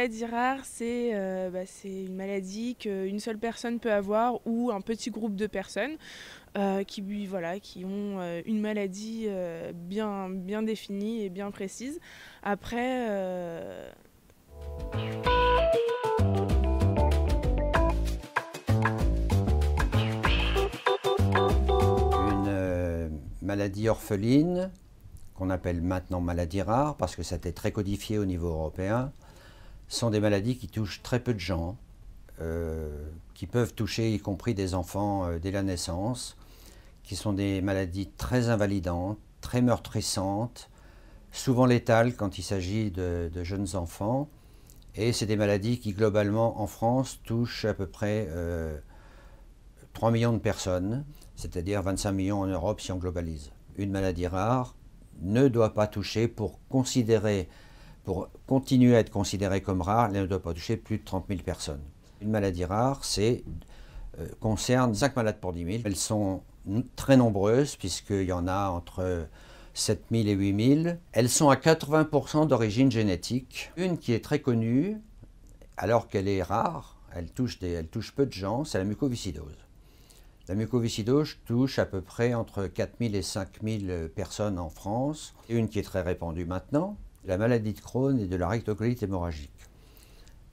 maladie rare, c'est une maladie qu'une seule personne peut avoir ou un petit groupe de personnes qui ont une maladie bien définie et bien précise. Après, Une maladie orpheline, qu'on appelle maintenant maladie rare, parce que ça a été très codifié au niveau européen, sont des maladies qui touchent très peu de gens, qui peuvent toucher y compris des enfants dès la naissance, qui sont des maladies très invalidantes, très meurtrissantes, souvent létales quand il s'agit de jeunes enfants. Et c'est des maladies qui, globalement, en France, touchent à peu près 3 millions de personnes, c'est-à-dire 25 millions en Europe si on globalise. Une maladie rare ne doit pas toucher, pour continuer à être considérée comme rare, elle ne doit pas toucher plus de 30 000 personnes. Une maladie rare, concerne 5 malades pour 10 000. Elles sont très nombreuses, puisqu'il y en a entre 7 000 et 8 000. Elles sont à 80% d'origine génétique. Une qui est très connue, alors qu'elle est rare, elle touche peu de gens, c'est la mucoviscidose. La mucoviscidose touche à peu près entre 4 000 et 5 000 personnes en France. Une qui est très répandue maintenant, la maladie de Crohn et de la rectocolite hémorragique.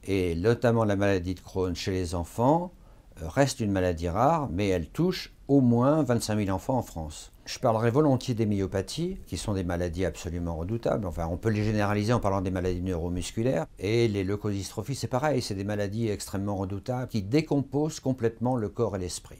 Et notamment la maladie de Crohn chez les enfants reste une maladie rare, mais elle touche au moins 25 000 enfants en France. Je parlerai volontiers des myopathies, qui sont des maladies absolument redoutables. Enfin, on peut les généraliser en parlant des maladies neuromusculaires. Et les leucodystrophies, c'est pareil, c'est des maladies extrêmement redoutables qui décomposent complètement le corps et l'esprit.